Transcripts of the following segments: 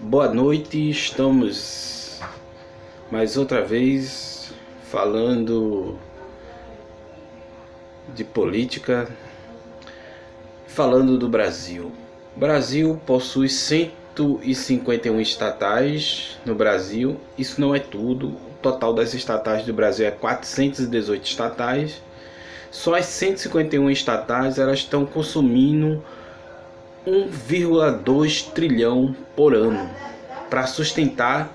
Boa noite, estamos mais outra vez falando de política, falando do Brasil. O Brasil possui 151 estatais no Brasil, isso não é tudo, o total das estatais do Brasil é 418 estatais, só as 151 estatais elas estão consumindo 1,2 trilhão por ano para sustentar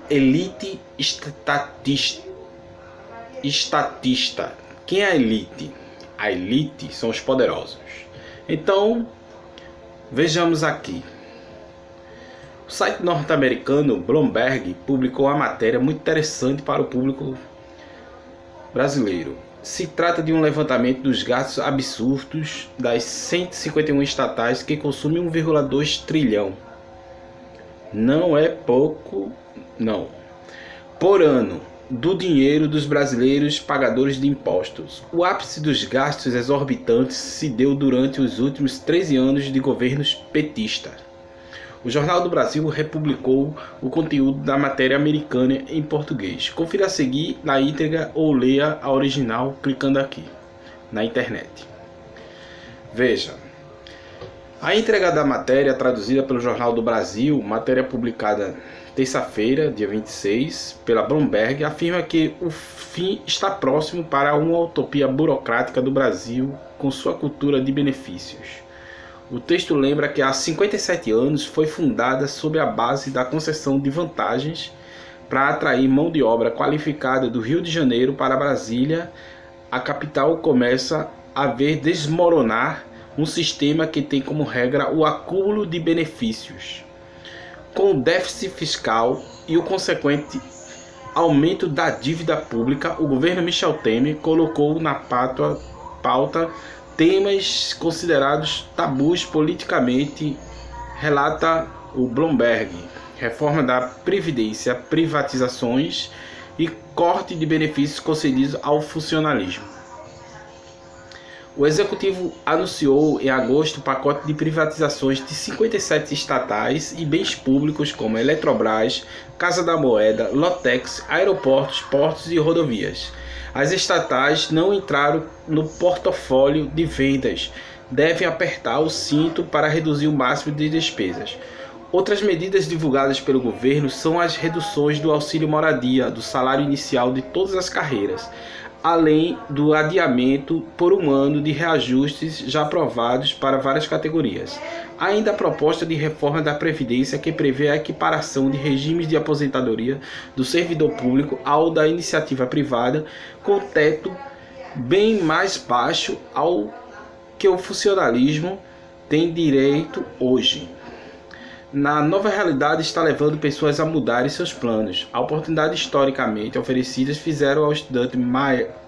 elite estatista. Quem é a elite? A elite são os poderosos. Então, vejamos aqui. O site norte-americano Bloomberg publicou uma matéria muito interessante para o público brasileiro. Se trata de um levantamento dos gastos absurdos das 151 estatais que consomem 1,2 trilhão. Não é pouco, não. Por ano, do dinheiro dos brasileiros pagadores de impostos. O ápice dos gastos exorbitantes se deu durante os últimos 13 anos de governos petistas. O Jornal do Brasil republicou o conteúdo da matéria americana em português. Confira a seguir na íntegra ou leia a original clicando aqui, na internet. Veja. A íntegra da matéria traduzida pelo Jornal do Brasil, matéria publicada terça-feira, dia 26, pela Bloomberg, afirma que o fim está próximo para uma utopia burocrática do Brasil com sua cultura de benefícios. O texto lembra que há 57 anos foi fundada sob a base da concessão de vantagens para atrair mão de obra qualificada do Rio de Janeiro para Brasília. A capital começa a ver desmoronar um sistema que tem como regra o acúmulo de benefícios. Com o déficit fiscal e o consequente aumento da dívida pública, o governo Michel Temer colocou na pauta temas considerados tabus politicamente, relata o Bloomberg: reforma da Previdência, privatizações e corte de benefícios concedidos ao funcionalismo. O Executivo anunciou em agosto o pacote de privatizações de 57 estatais e bens públicos como Eletrobras, Casa da Moeda, Lotex, aeroportos, portos e rodovias. As estatais não entraram no portfólio de vendas, devem apertar o cinto para reduzir o máximo de despesas. Outras medidas divulgadas pelo governo são as reduções do auxílio moradia, do salário inicial de todas as carreiras, além do adiamento por um ano de reajustes já aprovados para várias categorias. Ainda a proposta de reforma da Previdência, que prevê a equiparação de regimes de aposentadoria do servidor público ao da iniciativa privada, com teto bem mais baixo ao que o funcionalismo tem direito hoje. Na nova realidade está levando pessoas a mudarem seus planos. A oportunidade historicamente oferecidas fizeram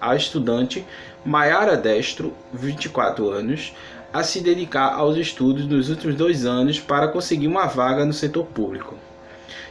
a estudante Maiara Destro, 24 anos, a se dedicar aos estudos nos últimos 2 anos para conseguir uma vaga no setor público.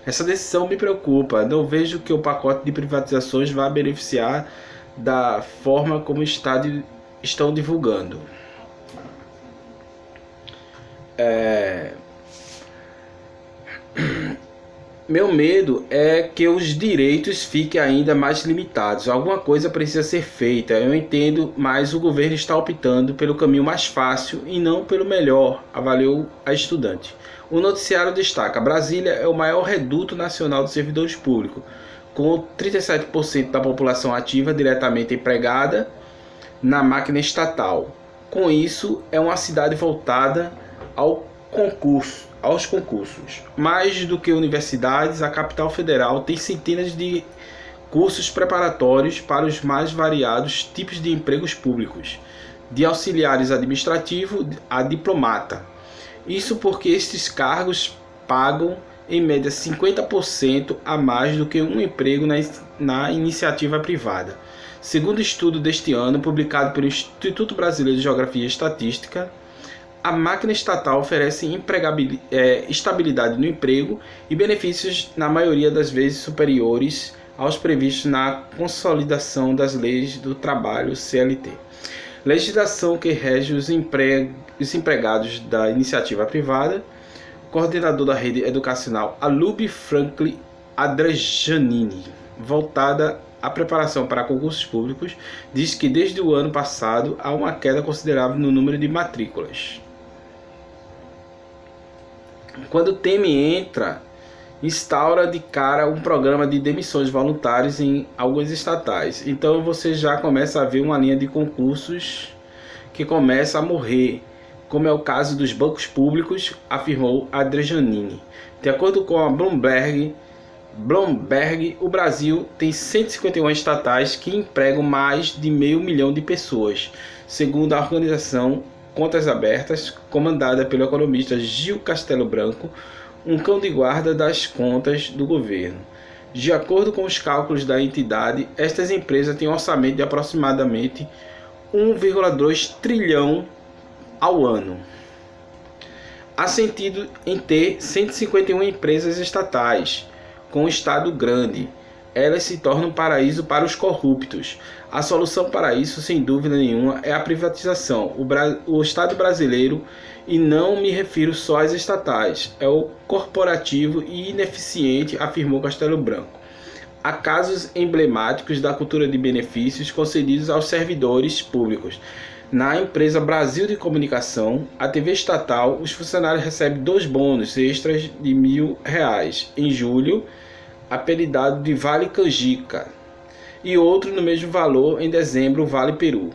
Essa decisão me preocupa. Não vejo que o pacote de privatizações vá beneficiar da forma como estão divulgando. Meu medo é que os direitos fiquem ainda mais limitados. Alguma coisa precisa ser feita. Eu entendo, mas o governo está optando pelo caminho mais fácil e não pelo melhor, avaliou a estudante. O noticiário destaca: Brasília é o maior reduto nacional de servidores públicos, com 37% da população ativa diretamente empregada na máquina estatal. Com isso, é uma cidade voltada aos concursos. Mais do que universidades, a capital federal tem centenas de cursos preparatórios para os mais variados tipos de empregos públicos, de auxiliares administrativos a diplomata. Isso porque estes cargos pagam em média 50% a mais do que um emprego na iniciativa privada. Segundo estudo deste ano, publicado pelo Instituto Brasileiro de Geografia e Estatística, a máquina estatal oferece estabilidade no emprego e benefícios na maioria das vezes superiores aos previstos na Consolidação das Leis do Trabalho (CLT). Legislação que rege os empregados da iniciativa privada, coordenador da rede educacional Alube Franklin Adrejanini, voltada à preparação para concursos públicos, diz que desde o ano passado há uma queda considerável no número de matrículas. Quando o Temer entra, instaura de cara um programa de demissões voluntárias em algumas estatais. Então você já começa a ver uma linha de concursos que começa a morrer, como é o caso dos bancos públicos, afirmou Adrejanini. De acordo com a Bloomberg, o Brasil tem 151 estatais que empregam mais de 500 mil de pessoas, segundo a organização Contas Abertas, comandada pelo economista Gil Castelo Branco, um cão de guarda das contas do governo. De acordo com os cálculos da entidade, estas empresas têm um orçamento de aproximadamente 1,2 trilhão ao ano. Há sentido em ter 151 empresas estatais, com um Estado grande. Elas se tornam um paraíso para os corruptos. A solução para isso, sem dúvida nenhuma, é a privatização. O Estado brasileiro, e não me refiro só às estatais, é o corporativo e ineficiente, afirmou Castelo Branco. Há casos emblemáticos da cultura de benefícios concedidos aos servidores públicos. Na empresa Brasil de Comunicação, a TV estatal, os funcionários recebem 2 bônus extras de R$1.000 em julho, apelidado de Vale Canjica, e outro no mesmo valor em dezembro, Vale Peru.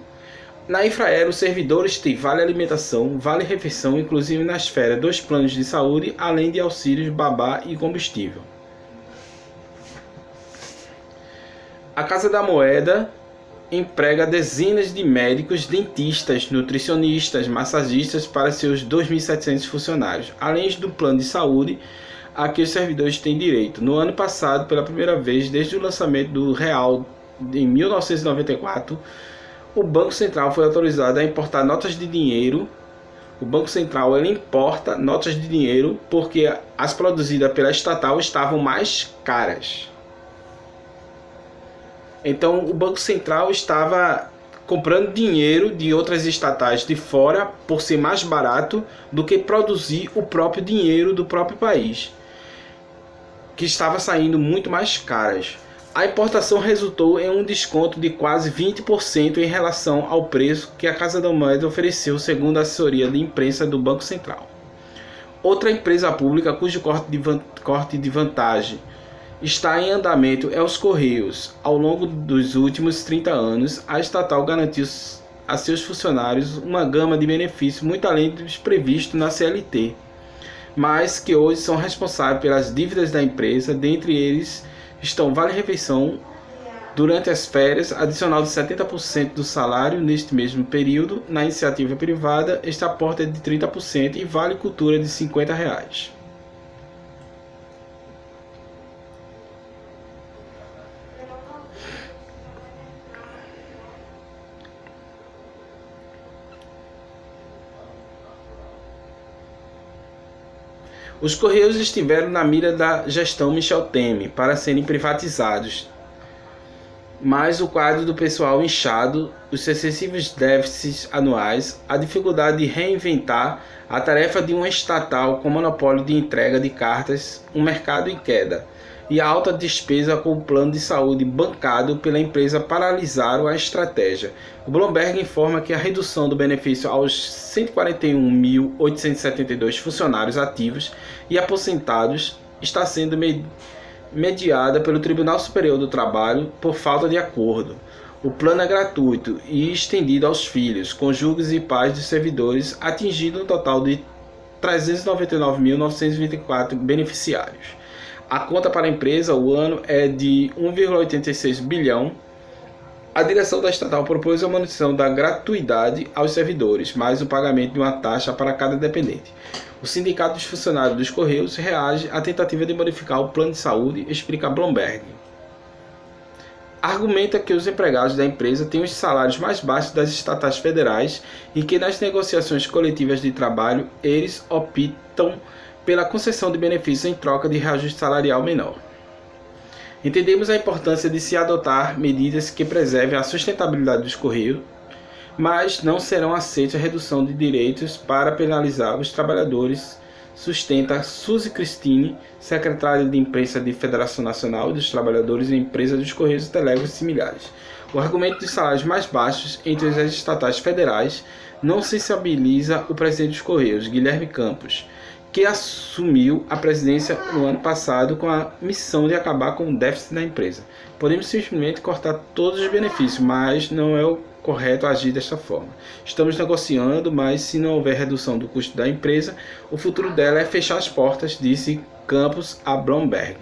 Na Infraero, os servidores têm Vale Alimentação, Vale Refeição, inclusive nas férias, 2 planos de saúde, além de auxílios babá e combustível. A Casa da Moeda emprega dezenas de médicos, dentistas, nutricionistas, massagistas para seus 2.700 funcionários, além do plano de saúde a que os servidores têm direito. No ano passado, pela primeira vez desde o lançamento do real em 1994, o Banco Central foi autorizado a importar notas de dinheiro. O Banco Central ele importa notas de dinheiro porque as produzidas pela estatal estavam mais caras. Então o Banco Central estava comprando dinheiro de outras estatais de fora por ser mais barato do que produzir o próprio dinheiro do próprio país, que estava saindo muito mais caras. A importação resultou em um desconto de quase 20% em relação ao preço que a Casa da Moeda ofereceu, segundo a assessoria de imprensa do Banco Central. Outra empresa pública cujo corte de vantagem está em andamento é os Correios. Ao longo dos últimos 30 anos, a estatal garantiu a seus funcionários uma gama de benefícios muito além dos previstos na CLT, mas que hoje são responsáveis pelas dívidas da empresa. Dentre eles estão Vale Refeição durante as férias, adicional de 70% do salário neste mesmo período. Na iniciativa privada, este aporte é de 30% e Vale Cultura de R$50. Os Correios estiveram na mira da gestão Michel Temer para serem privatizados, mas o quadro do pessoal inchado, os excessivos déficits anuais, a dificuldade de reinventar a tarefa de uma estatal com monopólio de entrega de cartas, um mercado em queda, e a alta despesa com o plano de saúde bancado pela empresa paralisaram a estratégia. O Bloomberg informa que a redução do benefício aos 141.872 funcionários ativos e aposentados está sendo mediada pelo Tribunal Superior do Trabalho por falta de acordo. O plano é gratuito e estendido aos filhos, cônjuges e pais dos servidores, atingindo um total de 399.924 beneficiários. A conta para a empresa, o ano, é de 1,86 bilhão. A direção da estatal propôs a manutenção da gratuidade aos servidores, mais o pagamento de uma taxa para cada dependente. O Sindicato dos Funcionários dos Correios reage à tentativa de modificar o plano de saúde, explica Bloomberg. Argumenta que os empregados da empresa têm os salários mais baixos das estatais federais e que nas negociações coletivas de trabalho eles optam pela concessão de benefícios em troca de reajuste salarial menor. Entendemos a importância de se adotar medidas que preservem a sustentabilidade dos Correios, mas não serão aceitas a redução de direitos para penalizar os trabalhadores sustenta Suzy Christine, secretária de imprensa da Federação Nacional dos Trabalhadores e Empresa dos Correios e Telégrafos e similares. O argumento dos salários mais baixos entre as estatais federais não sensibiliza o presidente dos Correios, Guilherme Campos, que assumiu a presidência no ano passado com a missão de acabar com o déficit da empresa. Podemos simplesmente cortar todos os benefícios, mas não é o correto agir desta forma. Estamos negociando, mas se não houver redução do custo da empresa, o futuro dela é fechar as portas, disse Campos a Bloomberg.